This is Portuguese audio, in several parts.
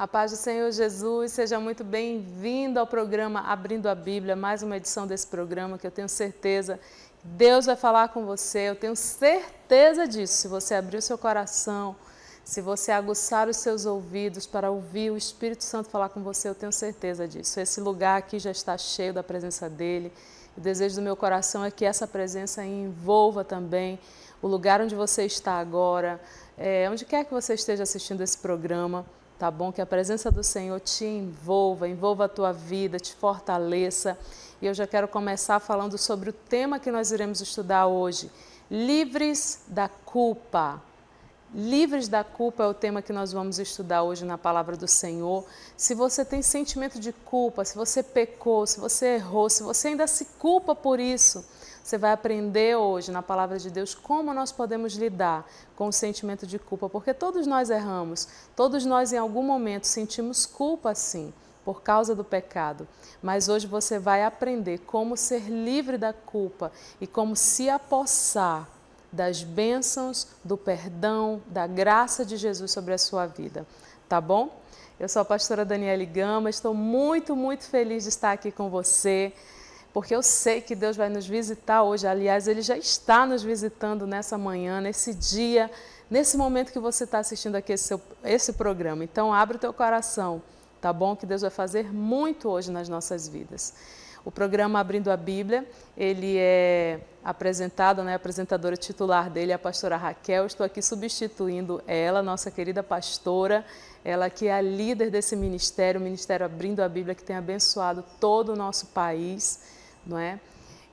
A paz do Senhor Jesus, seja muito bem-vindo ao programa Abrindo a Bíblia, mais uma edição desse programa que eu tenho certeza que Deus vai falar com você, eu tenho certeza disso, se você abrir o seu coração, se você aguçar os seus ouvidos para ouvir o Espírito Santo falar com você, eu tenho certeza disso. Esse lugar aqui já está cheio da presença dEle, o desejo do meu coração é que essa presença envolva também o lugar onde você está agora, onde quer que você esteja assistindo esse programa. Tá bom? Que a presença do Senhor te envolva a tua vida, te fortaleça. E eu já quero começar falando sobre o tema que nós iremos estudar hoje. Livres da culpa. Livres da culpa é o tema que nós vamos estudar hoje na palavra do Senhor. Se você tem sentimento de culpa, se você pecou, se você errou, se você ainda se culpa por isso, você vai aprender hoje na palavra de Deus como nós podemos lidar com o sentimento de culpa, porque todos nós erramos, todos nós em algum momento sentimos culpa sim, por causa do pecado. Mas hoje você vai aprender como ser livre da culpa e como se apossar das bênçãos, do perdão, da graça de Jesus sobre a sua vida, tá bom? Eu sou a pastora Daniele Gama, estou muito feliz de estar aqui com você, porque eu sei que Deus vai nos visitar hoje. Aliás, Ele já está nos visitando nessa manhã, nesse dia, nesse momento que você está assistindo aqui esse programa. Então, abre o teu coração, tá bom? Que Deus vai fazer muito hoje nas nossas vidas. O programa Abrindo a Bíblia, ele é apresentado, a apresentadora titular dele é a pastora Raquel. Estou aqui substituindo ela, nossa querida pastora, ela que é a líder desse ministério, o Ministério Abrindo a Bíblia, que tem abençoado todo o nosso país, não é?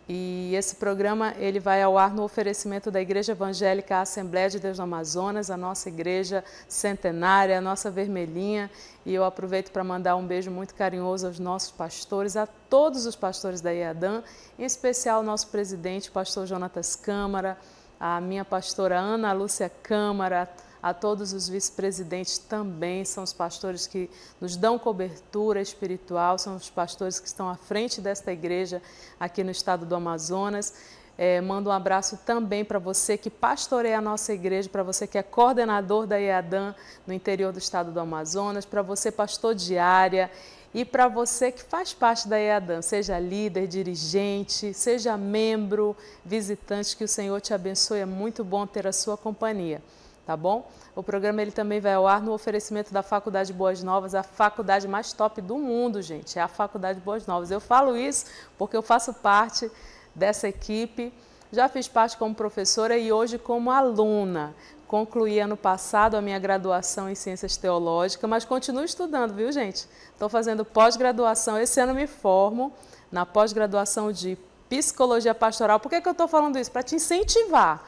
E esse programa ele vai ao ar no oferecimento da Igreja Evangélica Assembleia de Deus no Amazonas, a nossa igreja centenária, a nossa vermelhinha. E eu aproveito para mandar um beijo muito carinhoso aos nossos pastores, a todos os pastores da IADAM, em especial ao nosso presidente, pastor Jonatas Câmara, a minha pastora Ana Lúcia Câmara, a todos os vice-presidentes também, são os pastores que nos dão cobertura espiritual, são os pastores que estão à frente desta igreja aqui no estado do Amazonas. Mando um abraço também para você que pastoreia a nossa igreja, para você que é coordenador da IADAM no interior do estado do Amazonas, para você pastor de área e para você que faz parte da IADAM, seja líder, dirigente, seja membro, visitante, que o Senhor te abençoe, é muito bom ter a sua companhia. Tá bom? O programa ele também vai ao ar no oferecimento da Faculdade Boas Novas, a faculdade mais top do mundo, gente, é a Faculdade Boas Novas. Eu falo isso porque eu faço parte dessa equipe, já fiz parte como professora e hoje como aluna. Concluí ano passado a minha graduação em Ciências Teológicas, mas continuo estudando, viu, gente? Estou fazendo pós-graduação, esse ano me formo na pós-graduação de Psicologia Pastoral. Por que eu estou falando isso? Para te incentivar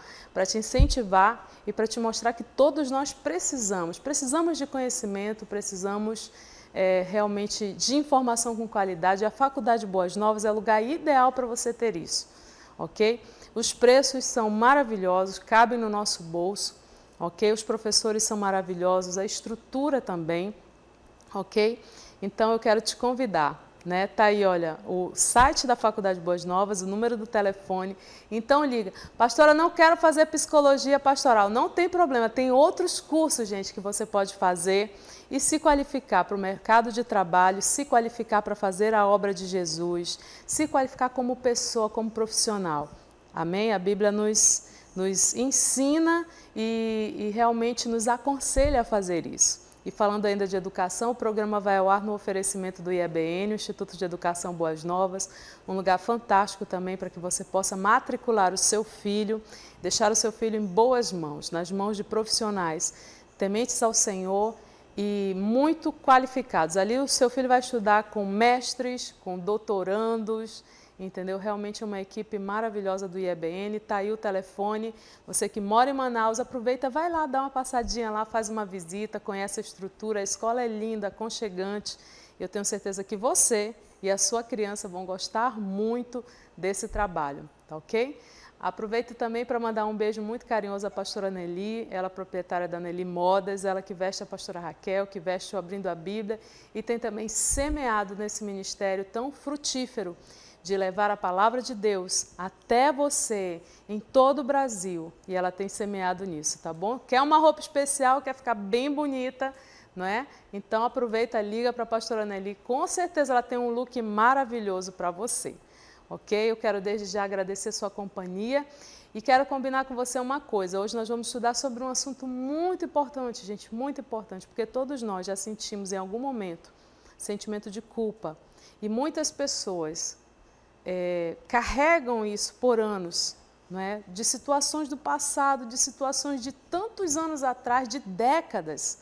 e para te mostrar que todos nós precisamos de conhecimento, precisamos realmente de informação com qualidade. A Faculdade Boas Novas é o lugar ideal para você ter isso, ok? Os preços são maravilhosos, cabem no nosso bolso, ok? Os professores são maravilhosos, a estrutura também, ok? Então eu quero te convidar. Tá aí, olha, o site da Faculdade Boas Novas, o número do telefone. Então liga, pastora, não quero fazer psicologia pastoral. Não tem problema, tem outros cursos, gente, que você pode fazer e se qualificar para o mercado de trabalho, se qualificar para fazer a obra de Jesus, se qualificar como pessoa, como profissional. Amém? A Bíblia nos ensina e realmente nos aconselha a fazer isso. E falando ainda de educação, o programa vai ao ar no oferecimento do IEBN, o Instituto de Educação Boas Novas, um lugar fantástico também para que você possa matricular o seu filho, deixar o seu filho em boas mãos, nas mãos de profissionais tementes ao Senhor e muito qualificados. Ali o seu filho vai estudar com mestres, com doutorandos, entendeu? Realmente é uma equipe maravilhosa do IEBN, está aí o telefone, você que mora em Manaus, aproveita, vai lá, dá uma passadinha lá, faz uma visita, conhece a estrutura, a escola é linda, aconchegante, eu tenho certeza que você e a sua criança vão gostar muito desse trabalho, tá ok? Aproveito também para mandar um beijo muito carinhoso à pastora Nelly, ela é proprietária da Nelly Modas, ela que veste a pastora Raquel, que veste o Abrindo a Bíblia e tem também semeado nesse ministério tão frutífero de levar a palavra de Deus até você, em todo o Brasil. E ela tem semeado nisso, tá bom? Quer uma roupa especial, quer ficar bem bonita, não é? Então aproveita, liga para a pastora Nelly, com certeza ela tem um look maravilhoso para você, ok? Eu quero desde já agradecer sua companhia e quero combinar com você uma coisa. Hoje nós vamos estudar sobre um assunto muito importante, gente, muito importante, porque todos nós já sentimos em algum momento sentimento de culpa e muitas pessoas carregam isso por anos, não é? De situações do passado, de situações de tantos anos atrás, de décadas,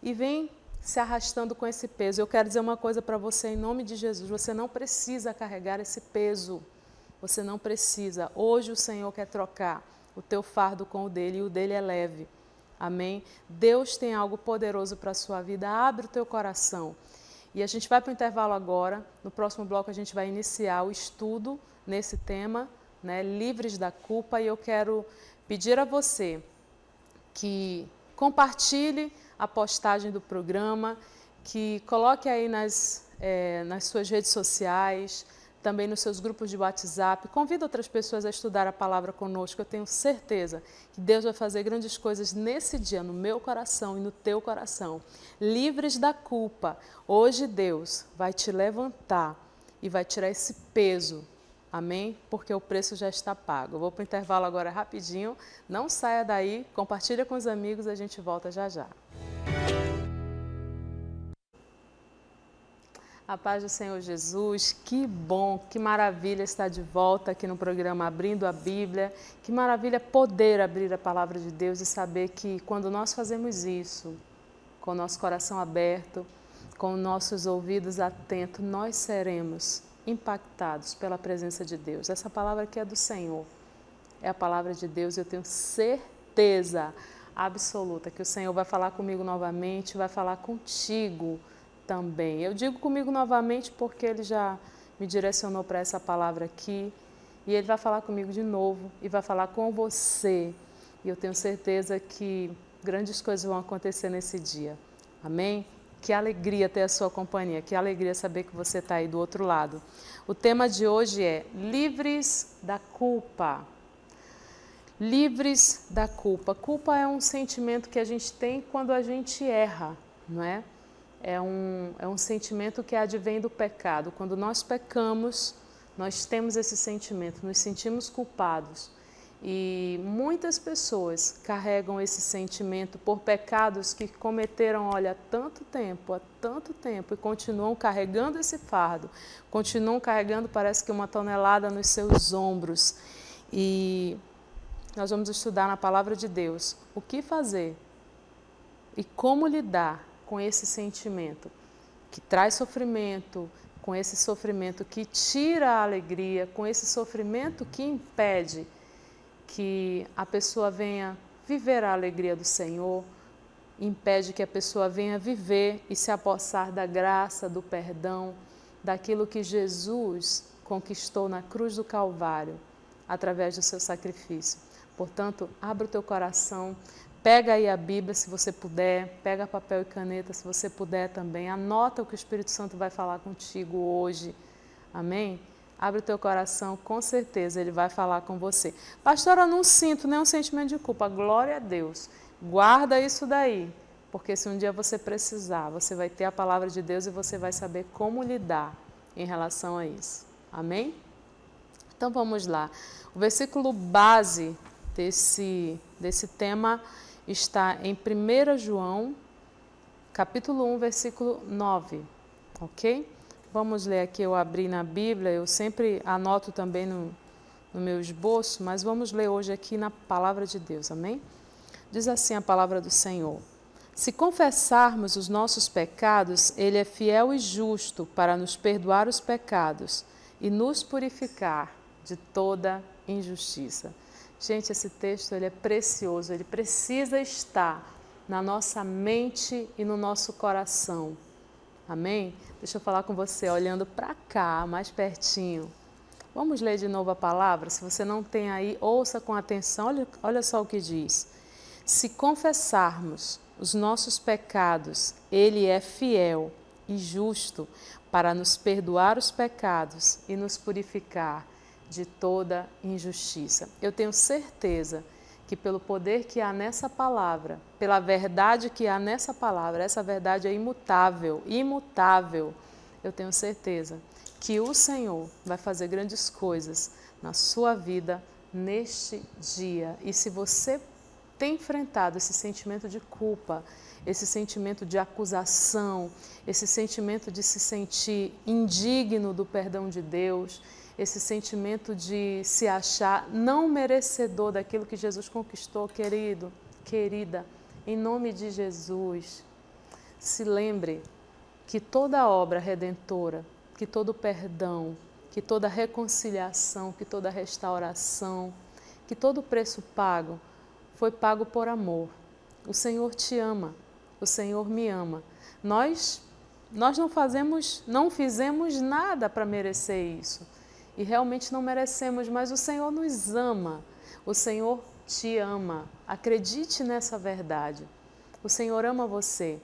e vem se arrastando com esse peso. Eu quero dizer uma coisa para você em nome de Jesus, você não precisa carregar esse peso, você não precisa. Hoje o Senhor quer trocar o teu fardo com o dele, e o dele é leve, amém? Deus tem algo poderoso para a sua vida, abre o teu coração. E a gente vai para o intervalo agora, no próximo bloco a gente vai iniciar o estudo nesse tema, né, livres da culpa, e eu quero pedir a você que compartilhe a postagem do programa, que coloque aí nas suas redes sociais, também nos seus grupos de WhatsApp, convida outras pessoas a estudar a palavra conosco. Eu tenho certeza que Deus vai fazer grandes coisas nesse dia, no meu coração e no teu coração. Livres da culpa, hoje Deus vai te levantar e vai tirar esse peso, amém? Porque o preço já está pago. Eu vou para o intervalo agora rapidinho, não saia daí, compartilha com os amigos, a gente volta já já. A paz do Senhor Jesus, que bom, que maravilha estar de volta aqui no programa Abrindo a Bíblia, que maravilha poder abrir a palavra de Deus e saber que quando nós fazemos isso, com o nosso coração aberto, com nossos ouvidos atentos, nós seremos impactados pela presença de Deus. Essa palavra aqui é do Senhor, é a palavra de Deus e eu tenho certeza absoluta que o Senhor vai falar comigo novamente, vai falar contigo também. Eu digo comigo novamente porque Ele já me direcionou para essa palavra aqui e Ele vai falar comigo de novo e vai falar com você. E eu tenho certeza que grandes coisas vão acontecer nesse dia. Amém? Que alegria ter a sua companhia, que alegria saber que você está aí do outro lado. O tema de hoje é livres da culpa. Livres da culpa. Culpa é um sentimento que a gente tem quando a gente erra, não é? É um sentimento que advém do pecado. Quando nós pecamos, nós temos esse sentimento, nos sentimos culpados. E muitas pessoas carregam esse sentimento por pecados que cometeram, olha, há tanto tempo, e continuam carregando esse fardo, continuam carregando, parece que uma tonelada nos seus ombros. E nós vamos estudar na palavra de Deus o que fazer e como lidar com esse sentimento que traz sofrimento, com esse sofrimento que tira a alegria, com esse sofrimento que impede que a pessoa venha viver a alegria do Senhor, impede que a pessoa venha viver e se apossar da graça, do perdão, daquilo que Jesus conquistou na cruz do Calvário, através do seu sacrifício. Portanto, abra o teu coração, pega aí a Bíblia se você puder, pega papel e caneta se você puder também, anota o que o Espírito Santo vai falar contigo hoje, amém? Abre o teu coração, com certeza Ele vai falar com você. Pastora, eu não sinto nenhum sentimento de culpa, glória a Deus, guarda isso daí, porque se um dia você precisar, você vai ter a palavra de Deus e você vai saber como lidar em relação a isso, amém? Então vamos lá, o versículo base desse tema está em 1 João, capítulo 1, versículo 9, ok? Vamos ler aqui, eu abri na Bíblia, eu sempre anoto também no meu esboço, mas vamos ler hoje aqui na palavra de Deus, amém? Diz assim a palavra do Senhor: se confessarmos os nossos pecados, Ele é fiel e justo para nos perdoar os pecados e nos purificar de toda injustiça. Gente, esse texto ele é precioso, ele precisa estar na nossa mente e no nosso coração. Amém? Deixa eu falar com você, olhando para cá, mais pertinho. Vamos ler de novo a palavra? Se você não tem aí, ouça com atenção, olha só o que diz. Se confessarmos os nossos pecados, Ele é fiel e justo para nos perdoar os pecados e nos purificar de toda injustiça. Eu tenho certeza que pelo poder que há nessa palavra, pela verdade que há nessa palavra, essa verdade é imutável, imutável, eu tenho certeza que o Senhor vai fazer grandes coisas na sua vida neste dia. E se você tem enfrentado esse sentimento de culpa, esse sentimento de acusação, esse sentimento de se sentir indigno do perdão de Deus, esse sentimento de se achar não merecedor daquilo que Jesus conquistou, querido, querida, em nome de Jesus, se lembre que toda obra redentora, que todo perdão, que toda reconciliação, que toda restauração, que todo preço pago, foi pago por amor. O Senhor te ama, o Senhor me ama. Nós não fizemos nada para merecer isso. E realmente não merecemos, mas o Senhor nos ama. O Senhor te ama. Acredite nessa verdade. O Senhor ama você.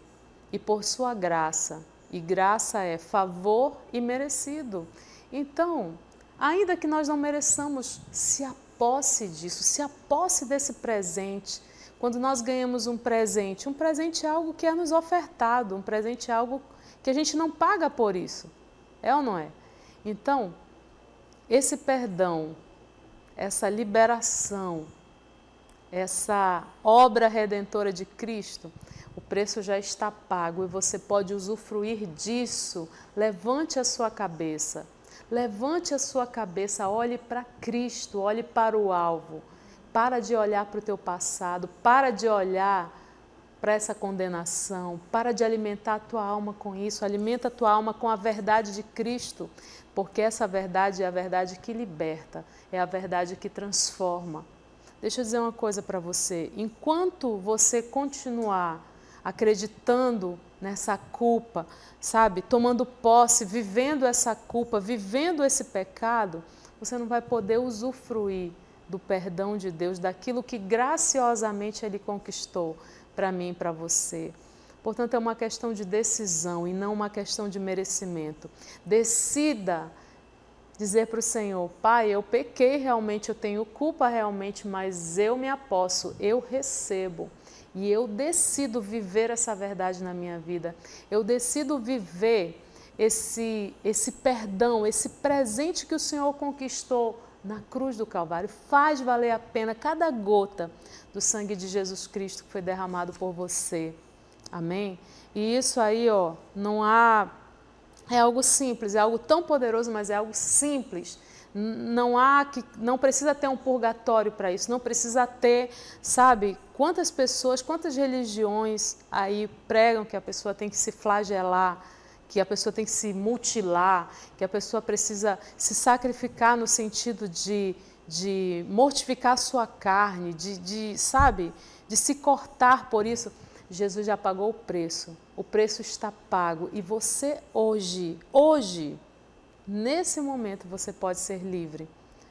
E por sua graça, e graça é favor imerecido. Então, ainda que nós não mereçamos, se aposse disso, se aposse desse presente. Quando nós ganhamos um presente é algo que é nos ofertado, um presente é algo que a gente não paga por isso. É ou não é? Então, esse perdão, essa liberação, essa obra redentora de Cristo, o preço já está pago e você pode usufruir disso. Levante a sua cabeça, olhe para Cristo, olhe para o alvo. Para de olhar para o teu passado, para de olhar para essa condenação, para de alimentar a tua alma com isso, alimenta a tua alma com a verdade de Cristo, porque essa verdade é a verdade que liberta, é a verdade que transforma. Deixa eu dizer uma coisa para você, enquanto você continuar acreditando nessa culpa, sabe, tomando posse, vivendo essa culpa, vivendo esse pecado, você não vai poder usufruir do perdão de Deus, daquilo que graciosamente Ele conquistou para mim e para você. Portanto, é uma questão de decisão e não uma questão de merecimento. Decida dizer para o Senhor: Pai, eu pequei realmente, eu tenho culpa realmente, mas eu me aposso, eu recebo. E eu decido viver essa verdade na minha vida. Eu decido viver esse perdão, esse presente que o Senhor conquistou na cruz do Calvário. Faz valer a pena cada gota do sangue de Jesus Cristo que foi derramado por você. Amém? E isso aí, ó, é algo simples, é algo tão poderoso, mas é algo simples. Não precisa ter um purgatório para isso, não precisa ter, sabe, quantas pessoas, quantas religiões aí pregam que a pessoa tem que se flagelar, que a pessoa tem que se mutilar, que a pessoa precisa se sacrificar no sentido de mortificar a sua carne, sabe, de se cortar por isso. Jesus já pagou o preço está pago e você hoje, nesse momento você pode ser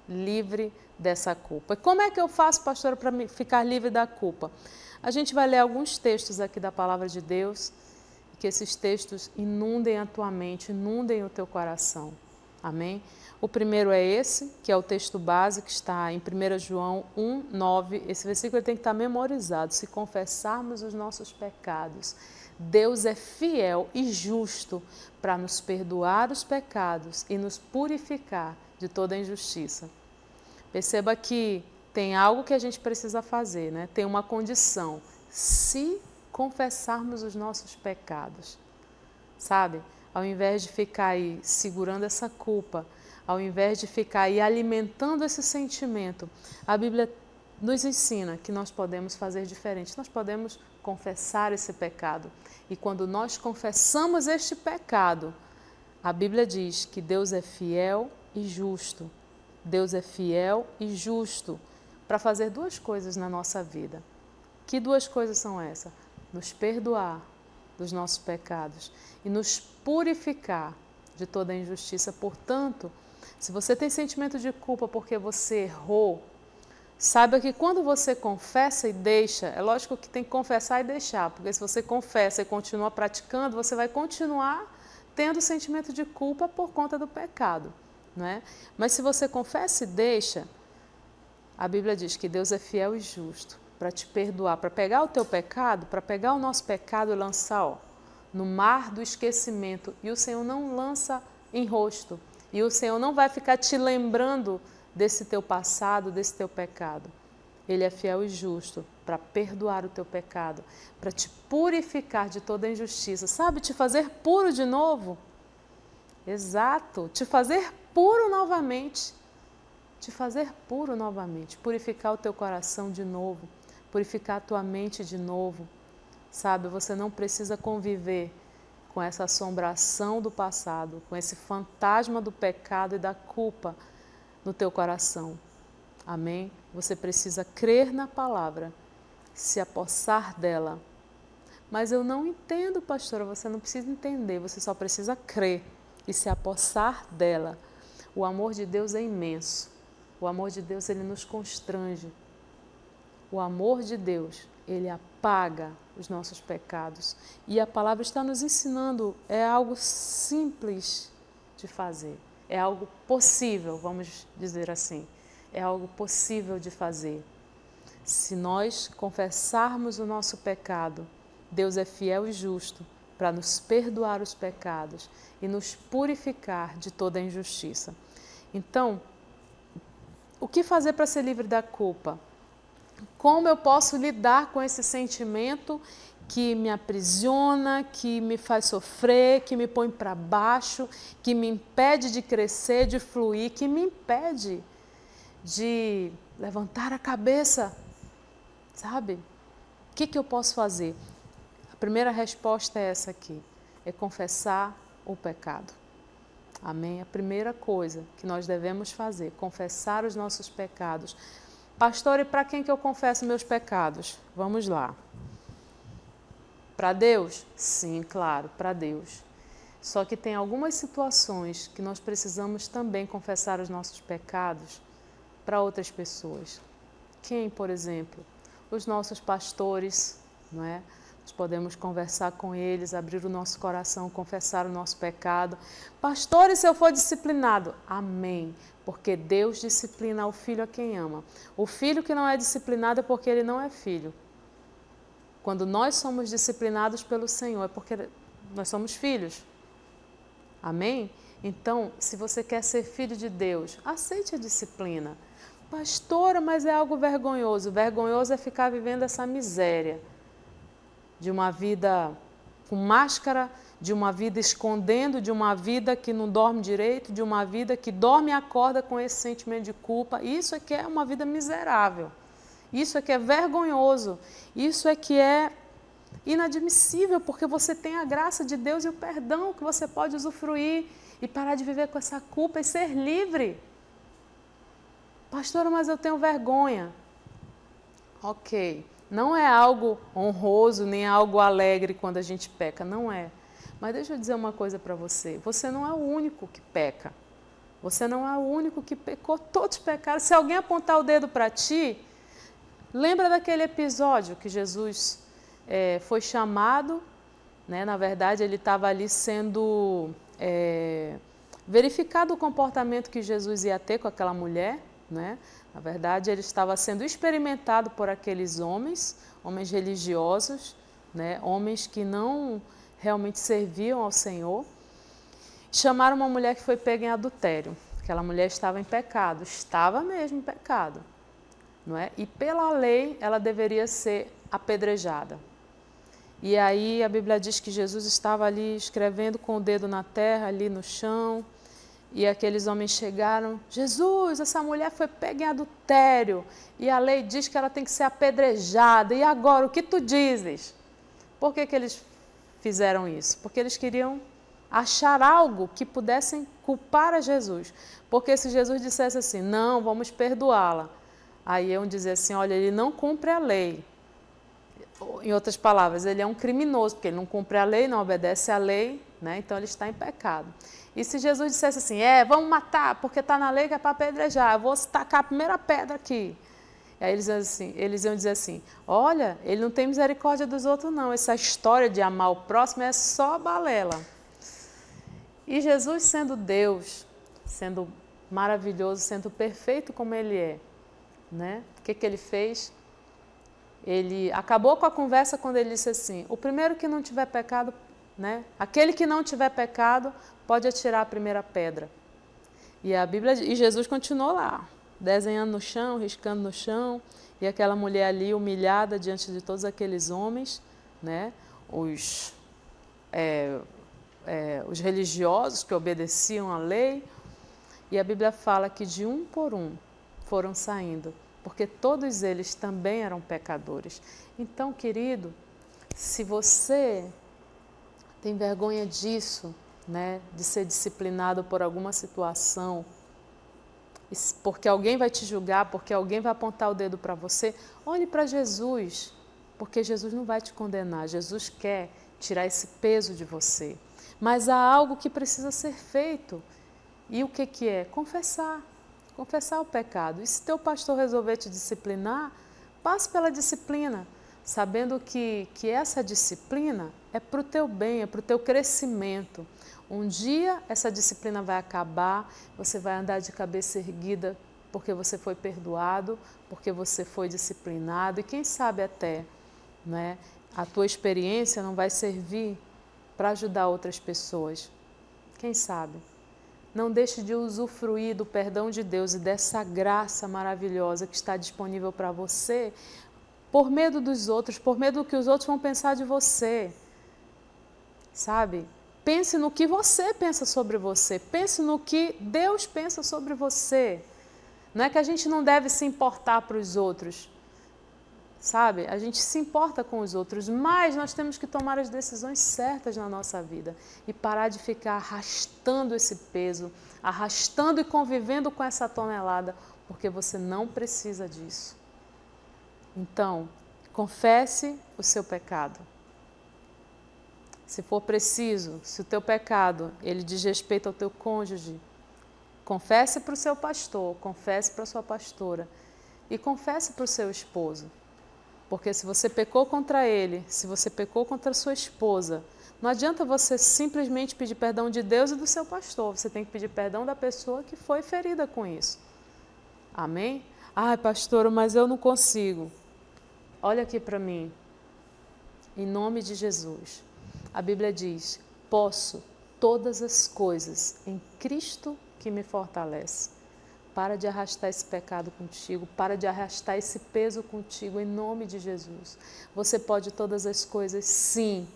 livre dessa culpa. E como é que eu faço, pastora, para ficar livre da culpa? A gente vai ler alguns textos aqui da Palavra de Deus, que esses textos inundem a tua mente, inundem o teu coração. Amém? O primeiro é esse, que é o texto base, que está em 1 João 1, 9. Esse versículo tem que estar memorizado. Se confessarmos os nossos pecados, Deus é fiel e justo para nos perdoar os pecados e nos purificar de toda injustiça. Perceba que tem algo que a gente precisa fazer, né? Tem uma condição. Se confessarmos os nossos pecados, sabe? Ao invés de ficar aí segurando essa culpa, ao invés de ficar aí alimentando esse sentimento, a Bíblia nos ensina que nós podemos fazer diferente, nós podemos confessar esse pecado. E quando nós confessamos este pecado, a Bíblia diz que Deus é fiel e justo. Deus é fiel e justo para fazer duas coisas na nossa vida. Que duas coisas são essas? Nos perdoar dos nossos pecados e nos purificar de toda a injustiça. Portanto, se você tem sentimento de culpa porque você errou, saiba que quando você confessa e deixa, é lógico que tem que confessar e deixar, porque se você confessa e continua praticando, você vai continuar tendo sentimento de culpa por conta do pecado, não é? Mas se você confessa e deixa, A Bíblia diz que Deus é fiel e justo para te perdoar, para pegar o teu pecado, para pegar o nosso pecado e lançar no mar do esquecimento. E o Senhor não lança em rosto. E o Senhor não vai ficar te lembrando desse teu passado, desse teu pecado. Ele é fiel e justo para perdoar o teu pecado, para te purificar de toda injustiça. Sabe, te fazer puro de novo? Exato, te fazer puro novamente. Te fazer puro novamente, purificar o teu coração de novo, purificar a tua mente de novo. Sabe, você não precisa conviver com essa assombração do passado, com esse fantasma do pecado e da culpa no teu coração. Amém? Você precisa crer na palavra, se apossar dela. Mas eu não entendo, pastora, você não precisa entender, você só precisa crer e se apossar dela. O amor de Deus é imenso. O amor de Deus, ele nos constrange. O amor de Deus, ele apaga os nossos pecados. E a palavra está nos ensinando, é algo simples de fazer. É algo possível, vamos dizer assim. É algo possível de fazer. Se nós confessarmos o nosso pecado, Deus é fiel e justo para nos perdoar os pecados e nos purificar de toda a injustiça. Então, o que fazer para ser livre da culpa? Como eu posso lidar com esse sentimento que me aprisiona, que me faz sofrer, que me põe para baixo, que me impede de crescer, de fluir, que me impede de levantar a cabeça, sabe? O que eu posso fazer? A primeira resposta é essa aqui, é confessar o pecado. Amém? A primeira coisa que nós devemos fazer, confessar os nossos pecados. Pastor, e para quem que eu confesso meus pecados? Vamos lá. Para Deus? Sim, claro, para Deus. Só que tem algumas situações que nós precisamos também confessar os nossos pecados para outras pessoas. Quem, por exemplo? Os nossos pastores, não é? Nós podemos conversar com eles, abrir o nosso coração, confessar o nosso pecado. Pastor, e se eu for disciplinado? Amém. Porque Deus disciplina o filho a quem ama. O filho que não é disciplinado é porque ele não é filho. Quando nós somos disciplinados pelo Senhor, é porque nós somos filhos. Amém? Então, se você quer ser filho de Deus, aceite a disciplina. Pastora, mas é algo vergonhoso. Vergonhoso é ficar vivendo essa miséria de uma vida com máscara, de uma vida escondendo, de uma vida que não dorme direito, de uma vida que dorme e acorda com esse sentimento de culpa. Isso é que é uma vida miserável. Isso é que é vergonhoso. Isso é que é inadmissível, porque você tem a graça de Deus e o perdão que você pode usufruir e parar de viver com essa culpa e ser livre. Pastora, mas eu tenho vergonha. Ok. Não é algo honroso, nem algo alegre quando a gente peca, não é. Mas deixa eu dizer uma coisa para você, você não é o único que peca. Você não é o único que pecou, todos pecaram. Se alguém apontar o dedo para ti, lembra daquele episódio que Jesus foi chamado, né? Na verdade ele estava ali sendo verificado o comportamento que Jesus ia ter com aquela mulher, né? Na verdade, ele estava sendo experimentado por aqueles homens religiosos, né? Homens que não realmente serviam ao Senhor. Chamaram uma mulher que foi pega em adultério. Aquela mulher estava em pecado, estava mesmo em pecado, não é? E pela lei ela deveria ser apedrejada. E aí a Bíblia diz que Jesus estava ali escrevendo com o dedo na terra, ali no chão. E aqueles homens chegaram, Jesus, essa mulher foi pega em adultério e a lei diz que ela tem que ser apedrejada. E agora, o que tu dizes? Por que eles fizeram isso? Porque eles queriam achar algo que pudessem culpar a Jesus. Porque se Jesus dissesse assim, não, vamos perdoá-la, aí iam dizer assim, olha, ele não cumpre a lei. Em outras palavras, ele é um criminoso, porque ele não cumpre a lei, não obedece à lei, né? Então ele está em pecado. E se Jesus dissesse assim, vamos matar, porque está na lei que é para apedrejar, eu vou tacar a primeira pedra aqui. E aí eles iam dizer assim, olha, ele não tem misericórdia dos outros não, essa história de amar o próximo é só balela. E Jesus sendo Deus, sendo maravilhoso, sendo perfeito como ele é, né? O que ele fez? Ele acabou com a conversa quando ele disse assim: o primeiro que não tiver pecado, né? Aquele que não tiver pecado pode atirar a primeira pedra. E Jesus continuou lá, desenhando no chão, riscando no chão, e aquela mulher ali humilhada diante de todos aqueles homens, né? Os religiosos que obedeciam à lei. E a Bíblia fala que de um por um foram saindo, porque todos eles também eram pecadores. Então, querido, se você tem vergonha disso, né, de ser disciplinado por alguma situação, porque alguém vai te julgar, porque alguém vai apontar o dedo para você, olhe para Jesus, porque Jesus não vai te condenar, Jesus quer tirar esse peso de você. Mas há algo que precisa ser feito. E o que é? Confessar o pecado. E se teu pastor resolver te disciplinar, passe pela disciplina, sabendo que essa disciplina é para o teu bem, é para o teu crescimento. Um dia essa disciplina vai acabar, você vai andar de cabeça erguida porque você foi perdoado, porque você foi disciplinado e quem sabe até, né, a tua experiência não vai servir para ajudar outras pessoas. Quem sabe? Não deixe de usufruir do perdão de Deus e dessa graça maravilhosa que está disponível para você, por medo dos outros, por medo do que os outros vão pensar de você. Sabe? Pense no que você pensa sobre você, pense no que Deus pensa sobre você. Não é que a gente não deve se importar para os outros, sabe? A gente se importa com os outros, mas nós temos que tomar as decisões certas na nossa vida e parar de ficar arrastando esse peso, arrastando e convivendo com essa tonelada, porque você não precisa disso. Então, confesse o seu pecado. Se for preciso, se o teu pecado ele diz respeito ao teu cônjuge, confesse para o seu pastor, confesse para a sua pastora e confesse para o seu esposo. Porque se você pecou contra ele, se você pecou contra a sua esposa, não adianta você simplesmente pedir perdão de Deus e do seu pastor. Você tem que pedir perdão da pessoa que foi ferida com isso. Amém? Ai, pastora, mas eu não consigo. Olha aqui para mim. Em nome de Jesus. A Bíblia diz: posso todas as coisas em Cristo que me fortalece. Para de arrastar esse pecado contigo, para de arrastar esse peso contigo, em nome de Jesus. Você pode todas as coisas, sim.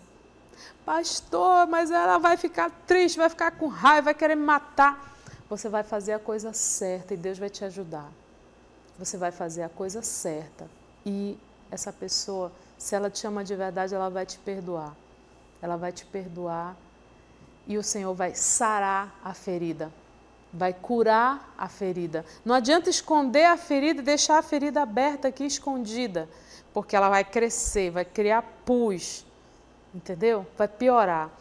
Pastor, mas ela vai ficar triste, vai ficar com raiva, vai querer me matar. Você vai fazer a coisa certa e Deus vai te ajudar. Você vai fazer a coisa certa e essa pessoa, se ela te ama de verdade, ela vai te perdoar. Ela vai te perdoar e o Senhor vai sarar a ferida. Vai curar a ferida. Não adianta esconder a ferida e deixar a ferida aberta aqui, escondida, porque ela vai crescer, vai criar pus, entendeu? Vai piorar.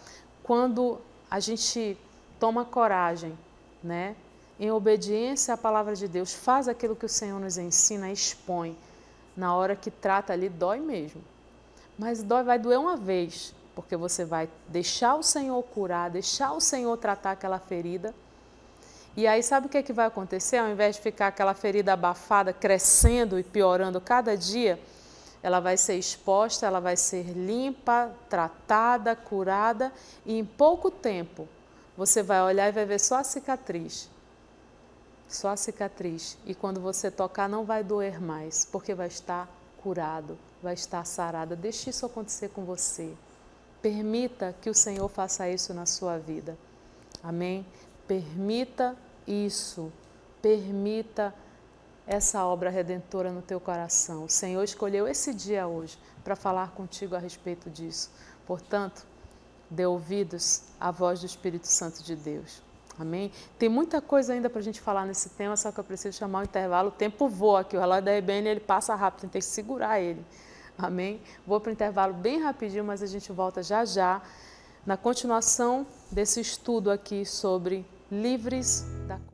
Quando a gente toma coragem, né, em obediência à palavra de Deus, faz aquilo que o Senhor nos ensina, expõe, na hora que trata ali, dói mesmo. Mas vai doer uma vez, porque você vai deixar o Senhor curar, deixar o Senhor tratar aquela ferida. E aí sabe o que é que vai acontecer? Ao invés de ficar aquela ferida abafada, crescendo e piorando cada dia, ela vai ser exposta, ela vai ser limpa, tratada, curada e em pouco tempo você vai olhar e vai ver só a cicatriz. Só a cicatriz. E quando você tocar não vai doer mais, porque vai estar curado, vai estar sarada. Deixe isso acontecer com você. Permita que o Senhor faça isso na sua vida. Amém? Permita isso, permita essa obra redentora no teu coração. O Senhor escolheu esse dia hoje para falar contigo a respeito disso. Portanto, dê ouvidos à voz do Espírito Santo de Deus. Amém? Tem muita coisa ainda para a gente falar nesse tema, só que eu preciso chamar o intervalo. O tempo voa aqui, o relógio da RBN ele passa rápido, tem que segurar ele. Amém? Vou para o intervalo bem rapidinho, mas a gente volta já já na continuação desse estudo aqui sobre livres da culpa.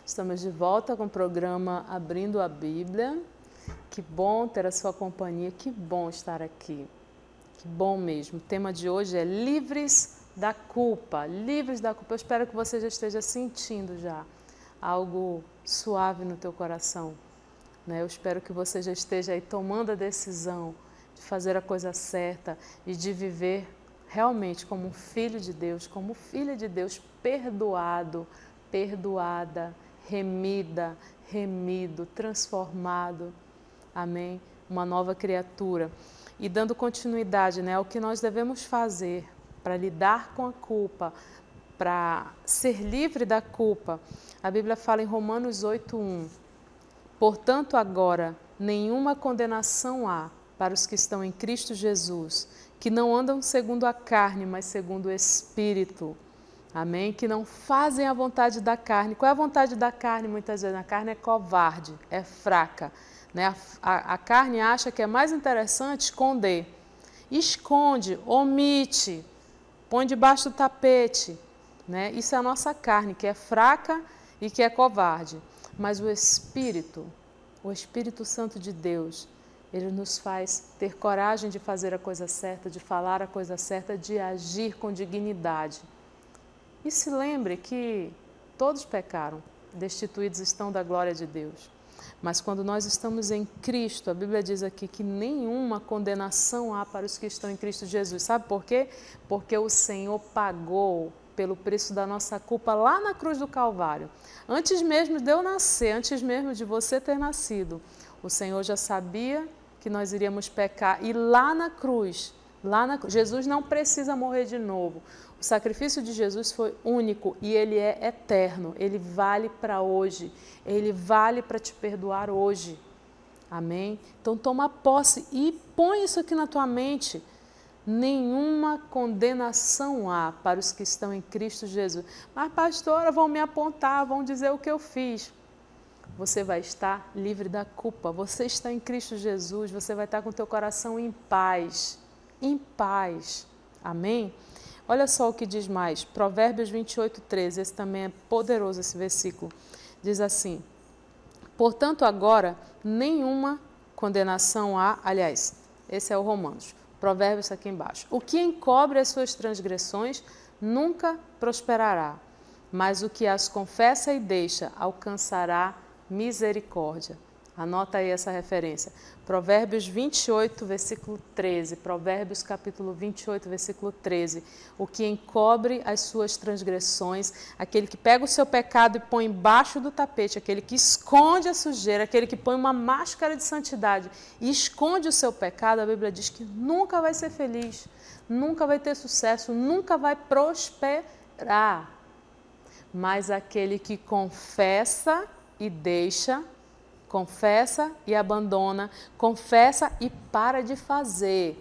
Estamos de volta com o programa Abrindo a Bíblia. Que bom ter a sua companhia, que bom estar aqui. Que bom mesmo. O tema de hoje é livres da culpa. Livres da culpa. Eu espero que você já esteja sentindo já algo suave no teu coração né? Eu espero que você já esteja aí tomando a decisão de fazer a coisa certa e de viver realmente como um filho de Deus, como filha de Deus, perdoado, perdoada, remida, remido, transformado. Amém? Uma nova criatura. E dando continuidade, né, ao que nós devemos fazer para lidar com a culpa, para ser livre da culpa. A Bíblia fala em Romanos 8:1. Portanto, agora, nenhuma condenação há para os que estão em Cristo Jesus, que não andam segundo a carne, mas segundo o Espírito. Amém? Que não fazem a vontade da carne. Qual é a vontade da carne? Muitas vezes a carne é covarde, é fraca. Né? A carne acha que é mais interessante esconder. Esconde, omite, põe debaixo do tapete. Né? Isso é a nossa carne, que é fraca e que é covarde. Mas o Espírito Santo de Deus, ele nos faz ter coragem de fazer a coisa certa, de falar a coisa certa, de agir com dignidade. E se lembre que todos pecaram, destituídos estão da glória de Deus. Mas quando nós estamos em Cristo, a Bíblia diz aqui que nenhuma condenação há para os que estão em Cristo Jesus. Sabe por quê? Porque o Senhor pagou pelo preço da nossa culpa lá na cruz do Calvário. Antes mesmo de eu nascer, antes mesmo de você ter nascido, o Senhor já sabia que nós iríamos pecar. E lá na cruz, Jesus não precisa morrer de novo. O sacrifício de Jesus foi único e ele é eterno. Ele vale para hoje. Ele vale para te perdoar hoje. Amém? Então toma posse e põe isso aqui na tua mente. Nenhuma condenação há para os que estão em Cristo Jesus. Mas, pastora, vão me apontar, vão dizer o que eu fiz. Você vai estar livre da culpa. Você está em Cristo Jesus. Você vai estar com o teu coração em paz. Em paz. Amém? Olha só o que diz mais. Provérbios 28:13. Esse também é poderoso, esse versículo. Diz assim: portanto, agora, nenhuma condenação há. Aliás, esse é o Romanos. Provérbios aqui embaixo. O que encobre as suas transgressões nunca prosperará, mas o que as confessa e deixa alcançará misericórdia. Anota aí essa referência. Provérbios 28, versículo 13. Provérbios capítulo 28, versículo 13. O que encobre as suas transgressões, aquele que pega o seu pecado e põe embaixo do tapete, aquele que esconde a sujeira, aquele que põe uma máscara de santidade e esconde o seu pecado, a Bíblia diz que nunca vai ser feliz, nunca vai ter sucesso, nunca vai prosperar. Mas aquele que confessa e deixa, confessa e abandona, confessa e para de fazer.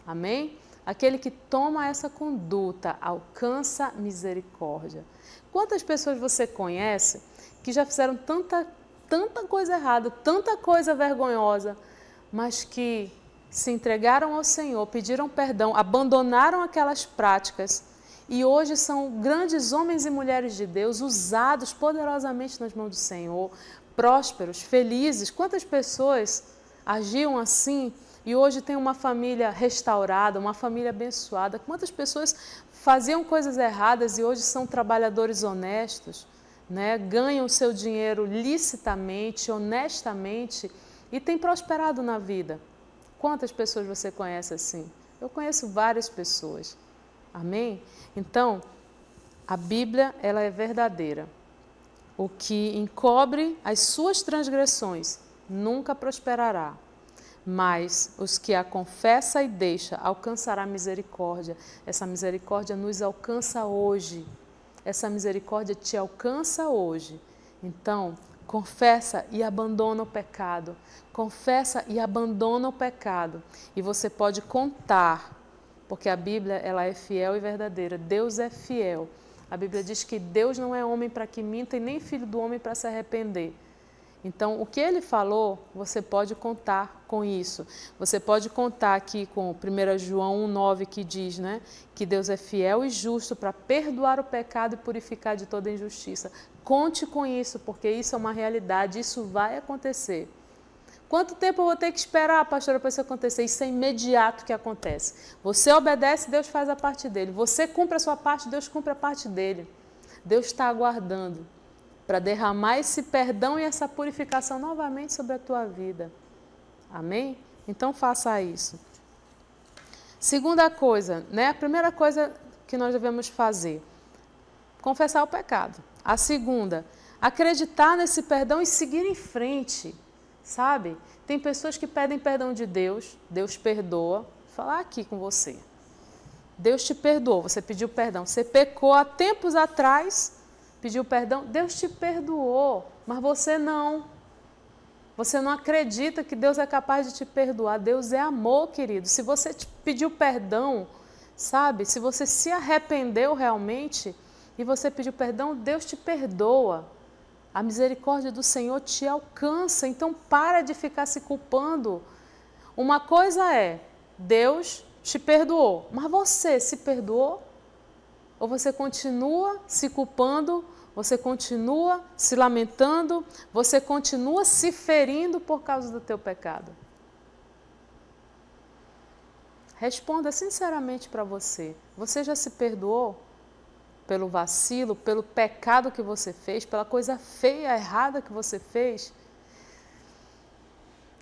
Amém? Aquele que toma essa conduta alcança misericórdia. Quantas pessoas você conhece que já fizeram tanta coisa errada, tanta coisa vergonhosa, mas que se entregaram ao Senhor, pediram perdão, abandonaram aquelas práticas e hoje são grandes homens e mulheres de Deus, usados poderosamente nas mãos do Senhor, prósperos, felizes. Quantas pessoas agiam assim e hoje tem uma família restaurada, uma família abençoada? Quantas pessoas faziam coisas erradas e hoje são trabalhadores honestos, né? Ganham o seu dinheiro licitamente, honestamente e têm prosperado na vida? Quantas pessoas você conhece assim? Eu conheço várias pessoas. Amém? Então, a Bíblia, ela é verdadeira. O que encobre as suas transgressões nunca prosperará, mas os que a confessa e deixa alcançará misericórdia. Essa misericórdia nos alcança hoje. Essa misericórdia te alcança hoje. Então, confessa e abandona o pecado. Confessa e abandona o pecado. E você pode contar, porque a Bíblia, ela é fiel e verdadeira. Deus é fiel. A Bíblia diz que Deus não é homem para que minta e nem filho do homem para se arrepender. Então, o que ele falou, você pode contar com isso. Você pode contar aqui com 1 João 1,9 que diz, né, que Deus é fiel e justo para perdoar o pecado e purificar de toda injustiça. Conte com isso, porque isso é uma realidade, isso vai acontecer. Quanto tempo eu vou ter que esperar, pastora, para isso acontecer? Isso é imediato que acontece. Você obedece, Deus faz a parte dele. Você cumpre a sua parte, Deus cumpre a parte dele. Deus está aguardando para derramar esse perdão e essa purificação novamente sobre a tua vida. Amém? Então faça isso. Segunda coisa, né? A primeira coisa que nós devemos fazer, confessar o pecado. A segunda, acreditar nesse perdão e seguir em frente, sabe? Tem pessoas que pedem perdão de Deus, Deus perdoa. Vou falar aqui com você. Deus te perdoou, você pediu perdão. Você pecou há tempos atrás, pediu perdão, Deus te perdoou, mas você não. Você não acredita que Deus é capaz de te perdoar. Deus é amor, querido. Se você te pediu perdão, sabe? Se você se arrependeu realmente e você pediu perdão, Deus te perdoa. A misericórdia do Senhor te alcança. Então, para de ficar se culpando. Uma coisa é, Deus te perdoou, mas você se perdoou? Ou você continua se culpando? Você continua se lamentando, você continua se ferindo por causa do teu pecado. Responda sinceramente para você. Você já se perdoou pelo vacilo, pelo pecado que você fez, pela coisa feia, errada que você fez?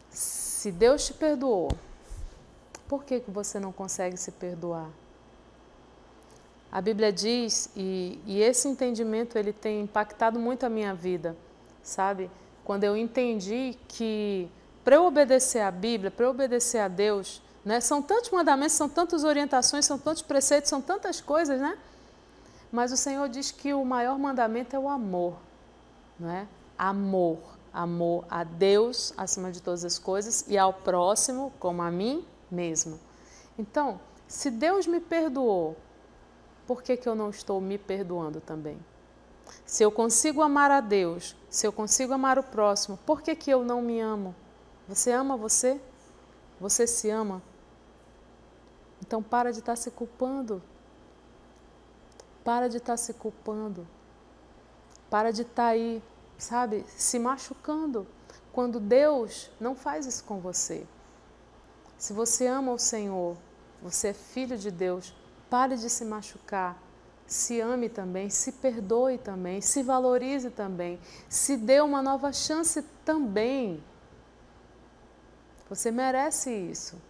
Se Deus te perdoou, por que você não consegue se perdoar? A Bíblia diz, e esse entendimento ele tem impactado muito a minha vida, sabe? Quando eu entendi que para eu obedecer à Bíblia, para eu obedecer a Deus, né? São tantos mandamentos, são tantas orientações, são tantos preceitos, são tantas coisas, né? Mas o Senhor diz que o maior mandamento é o amor, não é? Amor, amor a Deus acima de todas as coisas e ao próximo como a mim mesmo. Então, se Deus me perdoou, por que eu não estou me perdoando também? Se eu consigo amar a Deus, se eu consigo amar o próximo, por que eu não me amo? Você ama você? Você se ama? Então para de estar se culpando. Para de estar se culpando. Para de estar aí, sabe, se machucando. Quando Deus não faz isso com você. Se você ama o Senhor, você é filho de Deus, pare de se machucar, se ame também, se perdoe também, se valorize também, se dê uma nova chance também. Você merece isso.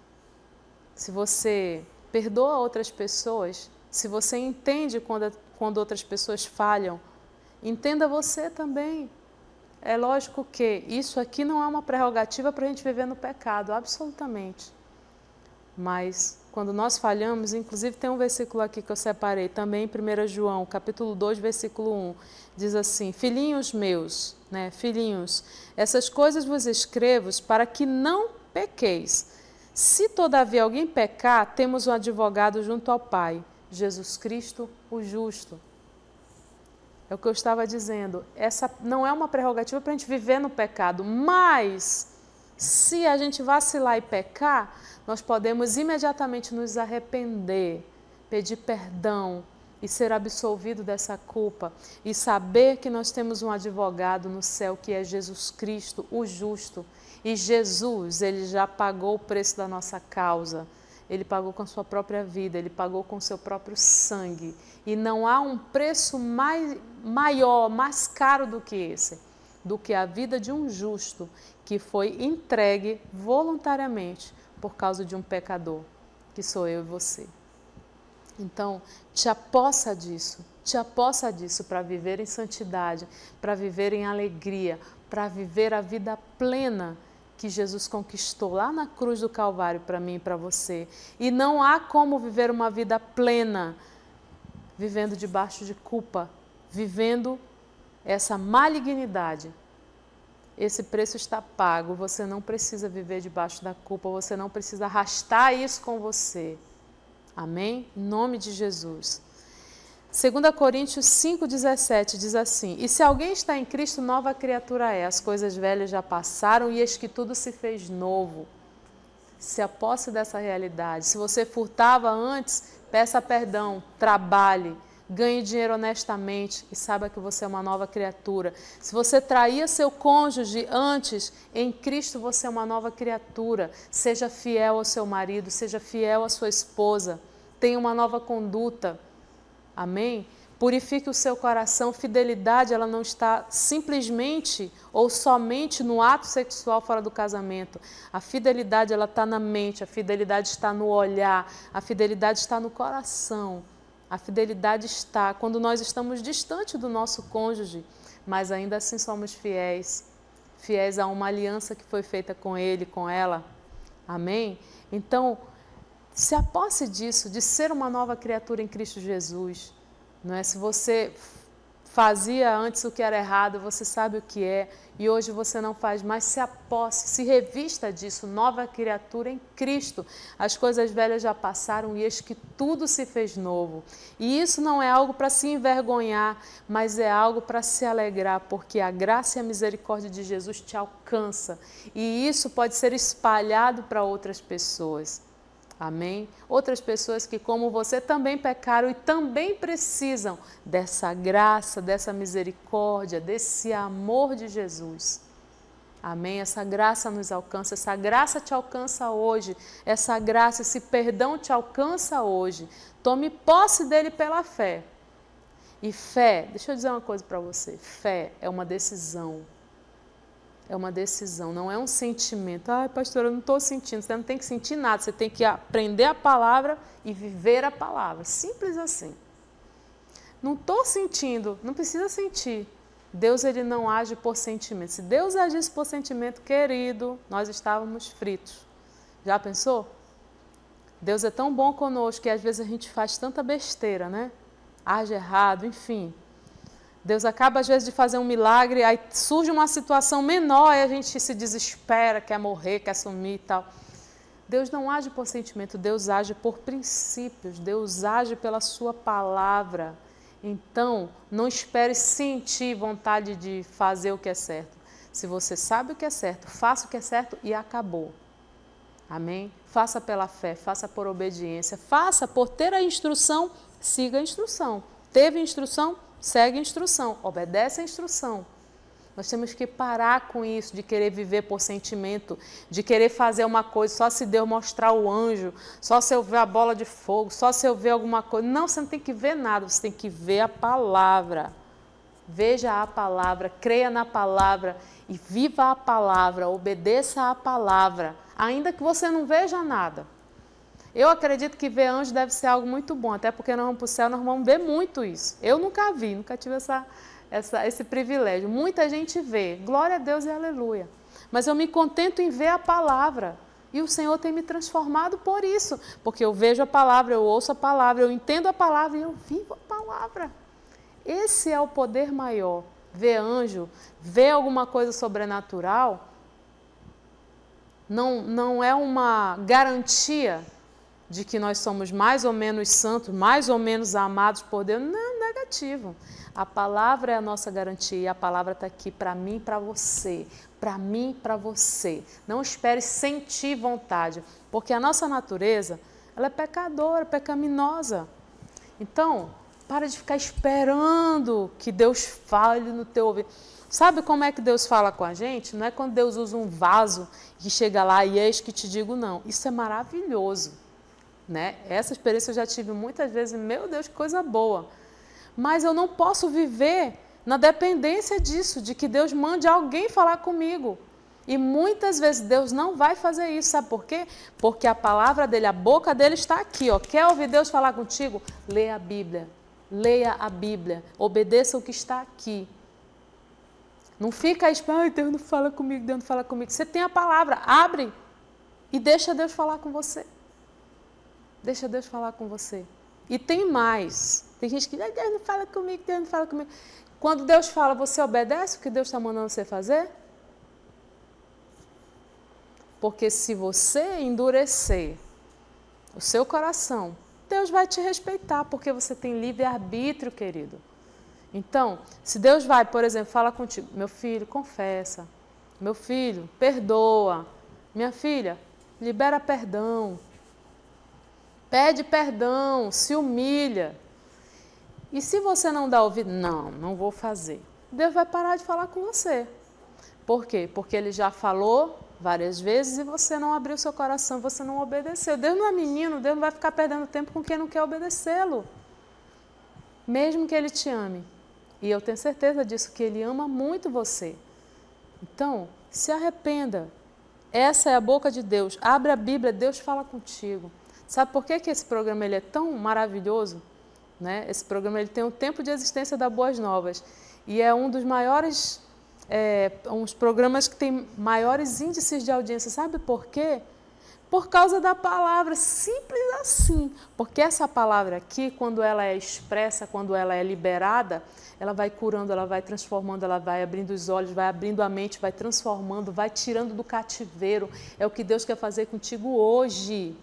Se você perdoa outras pessoas, se você entende quando outras pessoas falham, entenda você também. É lógico que isso aqui não é uma prerrogativa para a gente viver no pecado, absolutamente. Mas quando nós falhamos, inclusive tem um versículo aqui que eu separei também, em 1 João, capítulo 2, versículo 1, diz assim, filhinhos meus, né, filhinhos, essas coisas vos escrevo para que não pequeis. Se todavia alguém pecar, temos um advogado junto ao Pai, Jesus Cristo, o justo. É o que eu estava dizendo, essa não é uma prerrogativa para a gente viver no pecado, mas se a gente vacilar e pecar, nós podemos imediatamente nos arrepender, pedir perdão e ser absolvido dessa culpa e saber que nós temos um advogado no céu que é Jesus Cristo, o justo. E Jesus, ele já pagou o preço da nossa causa. Ele pagou com a sua própria vida, ele pagou com o seu próprio sangue. E não há um preço maior, mais caro do que esse, do que a vida de um justo que foi entregue voluntariamente por causa de um pecador, que sou eu e você. Então, te apossa disso para viver em santidade, para viver em alegria, para viver a vida plena que Jesus conquistou lá na cruz do Calvário para mim e para você. E não há como viver uma vida plena vivendo debaixo de culpa, vivendo essa malignidade. Esse preço está pago, você não precisa viver debaixo da culpa, você não precisa arrastar isso com você. Amém? Em nome de Jesus. 2 Coríntios 5,17 diz assim, e se alguém está em Cristo, nova criatura é, as coisas velhas já passaram e eis que tudo se fez novo. Se aposse dessa realidade. Se você furtava antes, peça perdão, trabalhe, ganhe dinheiro honestamente e saiba que você é uma nova criatura. Se você traía seu cônjuge antes, em Cristo você é uma nova criatura. Seja fiel ao seu marido, seja fiel à sua esposa. Tenha uma nova conduta. Amém? Purifique o seu coração. Fidelidade, ela não está simplesmente ou somente no ato sexual fora do casamento. A fidelidade, ela está na mente, a fidelidade está no olhar, a fidelidade está no coração. A fidelidade está quando nós estamos distante do nosso cônjuge, mas ainda assim somos fiéis. Fiéis a uma aliança que foi feita com ele, com ela. Amém? Então, se aposse disso, de ser uma nova criatura em Cristo Jesus. Não é? Se você fazia antes o que era errado, você sabe o que é, e hoje você não faz mais, se aposse, se revista disso, nova criatura em Cristo. As coisas velhas já passaram e eis que tudo se fez novo. E isso não é algo para se envergonhar, mas é algo para se alegrar, porque a graça e a misericórdia de Jesus te alcança. E isso pode ser espalhado para outras pessoas. Amém? Outras pessoas que, como você, também pecaram e também precisam dessa graça, dessa misericórdia, desse amor de Jesus. Amém? Essa graça nos alcança, essa graça te alcança hoje, essa graça, esse perdão te alcança hoje. Tome posse dele pela fé. E fé, deixa eu dizer uma coisa para você, fé é uma decisão. É uma decisão, não é um sentimento. Ai, pastora, eu não estou sentindo. Você não tem que sentir nada, você tem que aprender a palavra e viver a palavra. Simples assim. Não estou sentindo, não precisa sentir. Deus, ele não age por sentimento. Se Deus agisse por sentimento, querido, nós estávamos fritos. Já pensou? Deus é tão bom conosco que às vezes a gente faz tanta besteira, né? Age errado, enfim. Deus acaba, às vezes, de fazer um milagre, aí surge uma situação menor e a gente se desespera, quer morrer, quer sumir e tal. Deus não age por sentimento, Deus age por princípios, Deus age pela sua palavra. Então, não espere sentir vontade de fazer o que é certo. Se você sabe o que é certo, faça o que é certo e acabou. Amém? Faça pela fé, faça por obediência, faça por ter a instrução, siga a instrução. Teve instrução? Segue a instrução, obedece a instrução. Nós temos que parar com isso de querer viver por sentimento, de querer fazer uma coisa só se Deus mostrar o anjo, só se eu ver a bola de fogo, só se eu ver alguma coisa. Não, você não tem que ver nada, você tem que ver a palavra. Veja a palavra, creia na palavra e viva a palavra, obedeça a palavra, ainda que você não veja nada. Eu acredito que ver anjo deve ser algo muito bom, até porque nós vamos para o céu, nós vamos ver muito isso. Eu nunca vi, nunca tive esse privilégio. Muita gente vê, glória a Deus e aleluia. Mas eu me contento em ver a palavra. E o Senhor tem me transformado por isso, porque eu vejo a palavra, eu ouço a palavra, eu entendo a palavra e eu vivo a palavra. Esse é o poder maior. Ver anjo, ver alguma coisa sobrenatural, não é uma garantia de que nós somos mais ou menos santos, mais ou menos amados por Deus. Não, negativo. A palavra é a nossa garantia e a palavra está aqui para mim e para você. Para mim e para você. Não espere sentir vontade, porque a nossa natureza, ela é pecadora, pecaminosa. Então, para de ficar esperando que Deus fale no teu ouvido. Sabe como é que Deus fala com a gente? Não é quando Deus usa um vaso que chega lá e eis que te digo não. Isso é maravilhoso. Né? Essa experiência eu já tive muitas vezes, meu Deus, que coisa boa. Mas eu não posso viver na dependência disso, de que Deus mande alguém falar comigo. E muitas vezes Deus não vai fazer isso, sabe por quê? Porque a palavra dele, a boca dele está aqui, ó. Quer ouvir Deus falar contigo? Leia a Bíblia, obedeça o que está aqui. Não fica esperando, ai, Deus não fala comigo, Deus não fala comigo. Você tem a palavra, abre e deixa Deus falar com você. Deixa Deus falar com você. E tem mais. Tem gente que diz, Deus não fala comigo, Deus não fala comigo. Quando Deus fala, você obedece o que Deus está mandando você fazer? Porque se você endurecer o seu coração, Deus vai te respeitar, porque você tem livre-arbítrio, querido. Então, se Deus vai, por exemplo, fala contigo, meu filho, confessa. Meu filho, perdoa. Minha filha, libera perdão. Pede perdão, se humilha. E se você não dá ouvido, não vou fazer. Deus vai parar de falar com você. Por quê? Porque ele já falou várias vezes e você não abriu seu coração, você não obedeceu. Deus não é menino, Deus não vai ficar perdendo tempo com quem não quer obedecê-lo. mesmo que Ele te ame. E eu tenho certeza disso, que Ele ama muito você. Então, se arrependa. Essa é a boca de Deus. Abre a Bíblia, Deus fala contigo. Sabe por que esse programa ele é tão maravilhoso? Né? Esse programa ele tem um tempo de existência da Boas Novas. E é um dos maiores, uns programas que tem maiores índices de audiência. Sabe por quê? Por causa da palavra, simples assim. Porque essa palavra aqui, quando ela é expressa, quando ela é liberada, ela vai curando, ela vai transformando, ela vai abrindo os olhos, vai abrindo a mente, vai transformando, vai tirando do cativeiro. É o que Deus quer fazer contigo hoje.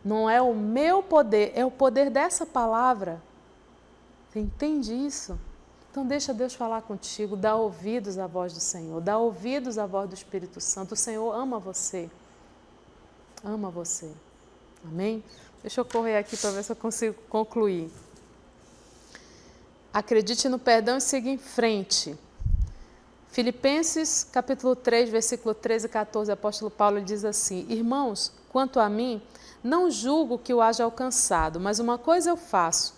Não é o meu poder, é o poder dessa palavra. Você entende isso? Então deixa Deus falar contigo, dá ouvidos à voz do Senhor, dá ouvidos à voz do Espírito Santo. O Senhor ama você. Ama você. Amém? Deixa eu correr aqui para ver se eu consigo concluir. Acredite no perdão e siga em frente. Filipenses, capítulo 3, versículo 13 e 14, o apóstolo Paulo diz assim: Irmãos, quanto a mim, não julgo que o haja alcançado, mas uma coisa eu faço,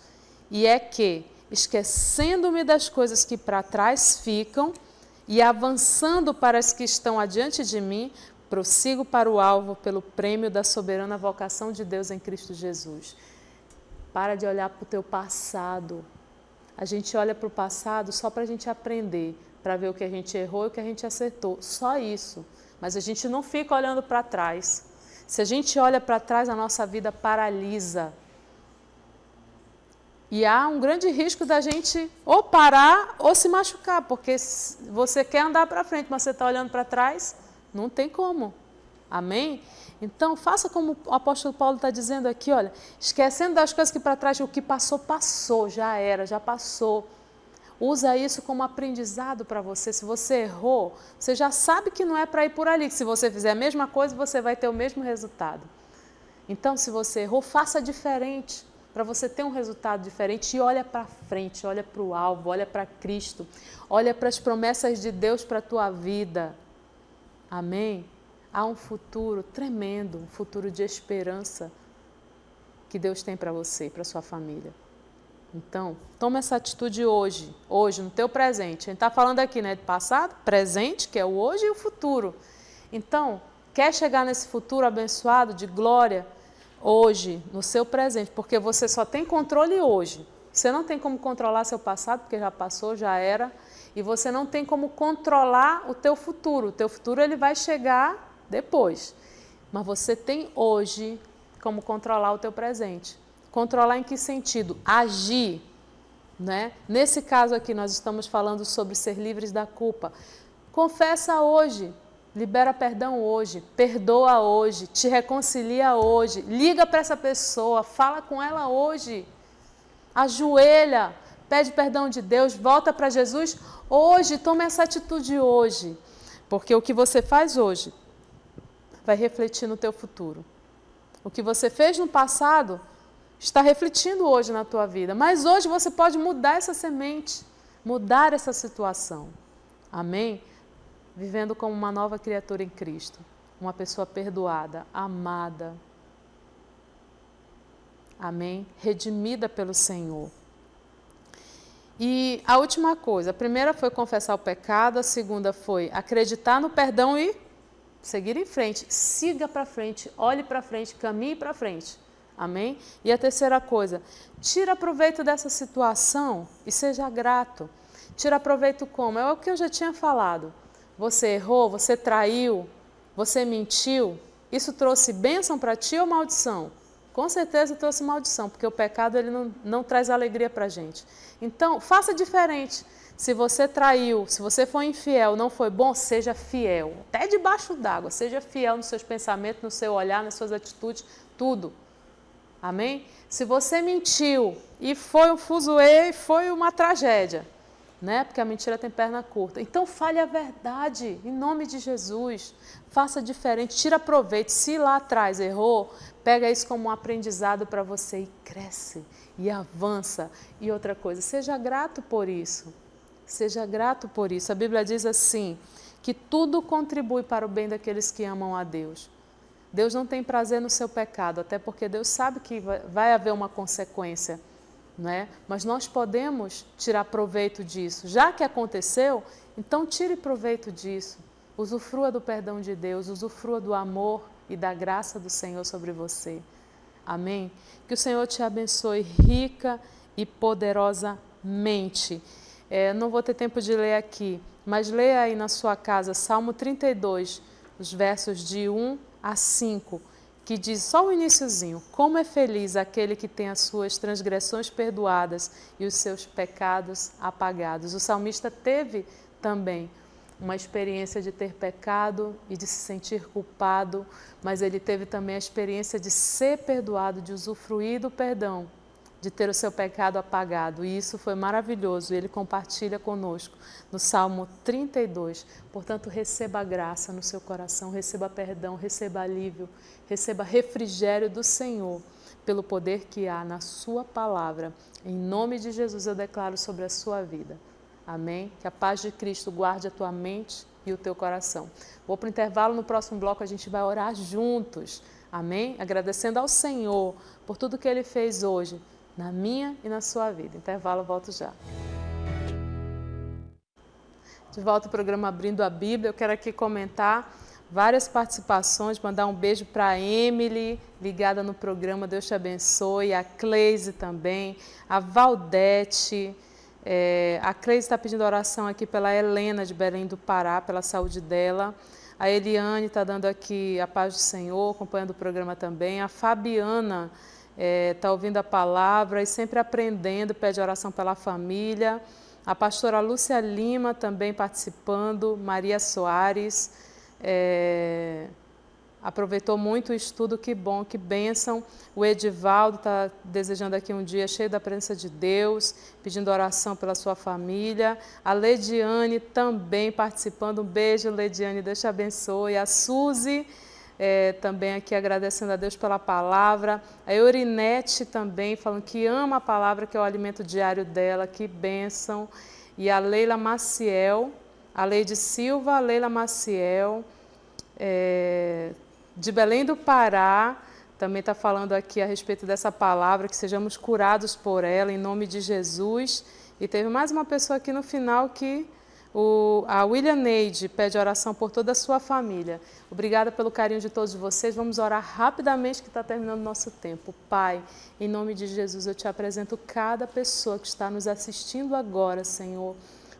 e é que, esquecendo-me das coisas que para trás ficam e avançando para as que estão adiante de mim, prossigo para o alvo pelo prêmio da soberana vocação de Deus em Cristo Jesus. Para de olhar para o teu passado. A gente olha para o passado só para a gente aprender, para ver o que a gente errou e o que a gente acertou. Só isso. Mas a gente não fica olhando para trás. Se a gente olha para trás, a nossa vida paralisa. E há um grande risco da gente ou parar ou se machucar, porque você quer andar para frente, mas você está olhando para trás, não tem como. Amém? Então, faça como o apóstolo Paulo está dizendo aqui, olha, esquecendo das coisas que para trás, o que passou, passou, já era, já passou. Usa isso como aprendizado para você. Se você errou, você já sabe que não é para ir por ali, que se você fizer a mesma coisa, você vai ter o mesmo resultado. Então, se você errou, faça diferente, para você ter um resultado diferente, e olha para frente, olha para o alvo, olha para Cristo, olha para as promessas de Deus para a tua vida. Amém? Há um futuro tremendo, um futuro de esperança que Deus tem para você e para sua família. Então, toma essa atitude hoje, no teu presente. A gente está falando aqui, né, de passado, presente, que é o hoje, e o futuro. Então, quer chegar nesse futuro abençoado, de glória, hoje, no seu presente, porque você só tem controle hoje. Você não tem como controlar seu passado, porque já passou, já era, e você não tem como controlar o teu futuro. O teu futuro ele vai chegar depois. Mas você tem hoje como controlar o teu presente. Controlar em que sentido? Agir. Né? Nesse caso aqui, nós estamos falando sobre ser livres da culpa. Confessa hoje. Libera perdão hoje, perdoa hoje, te reconcilia hoje, liga para essa pessoa, fala com ela hoje, ajoelha, pede perdão de Deus, volta para Jesus hoje, toma essa atitude hoje, porque o que você faz hoje vai refletir no teu futuro. O que você fez no passado está refletindo hoje na tua vida, mas hoje você pode mudar essa semente, mudar essa situação. Amém? Vivendo como uma nova criatura em Cristo, uma pessoa perdoada, amada, amém? Redimida pelo Senhor. E a última coisa, a primeira foi confessar o pecado, a segunda foi acreditar no perdão e seguir em frente, siga para frente, olhe para frente, caminhe para frente, amém? E a terceira coisa, tira proveito dessa situação e seja grato. Tira proveito como? É o que eu já tinha falado. Você errou, você traiu, você mentiu, isso trouxe bênção para ti ou maldição? Com certeza trouxe maldição, porque o pecado ele não traz alegria para a gente. Então, faça diferente. Se você traiu, se você foi infiel, não foi bom, seja fiel. Até debaixo d'água, seja fiel nos seus pensamentos, no seu olhar, nas suas atitudes, tudo. Amém? Se você mentiu e foi um fuzuê e foi uma tragédia, né? Porque a mentira tem perna curta. Então fale a verdade, em nome de Jesus. Faça diferente, tira proveito. Se lá atrás errou, pega isso como um aprendizado para você e cresce, e avança. E outra coisa, seja grato por isso. Seja grato por isso. A Bíblia diz assim, que tudo contribui para o bem daqueles que amam a Deus. Deus não tem prazer no seu pecado, até porque Deus sabe que vai haver uma consequência. não é? Mas nós podemos tirar proveito disso. Já que aconteceu, então tire proveito disso. Usufrua do perdão de Deus, usufrua do amor e da graça do Senhor sobre você. Amém? Que o Senhor te abençoe rica e poderosamente. Não vou ter tempo de ler aqui, mas leia aí na sua casa Salmo 32, os versos de 1 a 5, que diz só o iniciozinho: como é feliz aquele que tem as suas transgressões perdoadas e os seus pecados apagados. O salmista teve também uma experiência de ter pecado e de se sentir culpado, mas ele teve também a experiência de ser perdoado, de usufruir do perdão, de ter o seu pecado apagado. E isso foi maravilhoso. Ele compartilha conosco no Salmo 32. Portanto, receba graça no seu coração, receba perdão, receba alívio, receba refrigério do Senhor pelo poder que há na sua palavra. Em nome de Jesus eu declaro sobre a sua vida. Amém? Que a paz de Cristo guarde a tua mente e o teu coração. Vou para o intervalo, no próximo bloco a gente vai orar juntos. Amém? Agradecendo ao Senhor por tudo que Ele fez hoje, na minha e na sua vida. Intervalo, volto já. De volta ao programa Abrindo a Bíblia, eu quero aqui comentar várias participações, mandar um beijo para a Emily, ligada no programa, Deus te abençoe, a Cleise também, a Valdete, a Cleise está pedindo oração aqui pela Helena de Belém do Pará, pela saúde dela, a Eliane está dando aqui a paz do Senhor, acompanhando o programa também, a Fabiana está ouvindo a palavra e sempre aprendendo, pede oração pela família, a pastora Lúcia Lima também participando, Maria Soares, aproveitou muito o estudo, que bom, que bênção. O Edivaldo está desejando aqui um dia cheio da presença de Deus, pedindo oração pela sua família. A Lediane também participando, um beijo, Lediane, Deus te abençoe. A Suzy também aqui agradecendo a Deus pela palavra. A Eurinete também falando que ama a palavra, que é o alimento diário dela, que bênção. E a Leila Maciel, a Leide Silva, a Leila Maciel, de Belém do Pará, também está falando aqui a respeito dessa palavra, que sejamos curados por ela, em nome de Jesus. E teve mais uma pessoa aqui no final que a William Neide pede oração por toda a sua família. Obrigada pelo carinho de todos vocês. Vamos orar rapidamente que está terminando o nosso tempo. Pai, em nome de Jesus, eu te apresento cada pessoa que está nos assistindo agora, Senhor.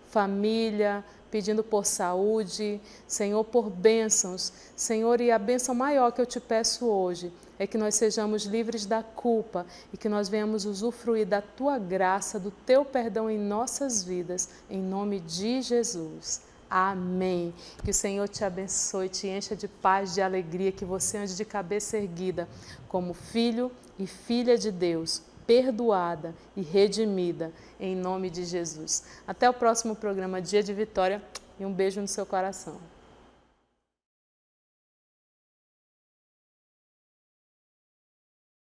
Família, pedindo por saúde, Senhor, por bênçãos. Senhor, e a bênção maior que eu te peço hoje é que nós sejamos livres da culpa e que nós venhamos usufruir da Tua graça, do Teu perdão em nossas vidas, em nome de Jesus. Amém. Que o Senhor te abençoe, te encha de paz, de alegria, que você ande de cabeça erguida como filho e filha de Deus, perdoada e redimida, em nome de Jesus. Até o próximo programa Dia de Vitória e um beijo no seu coração.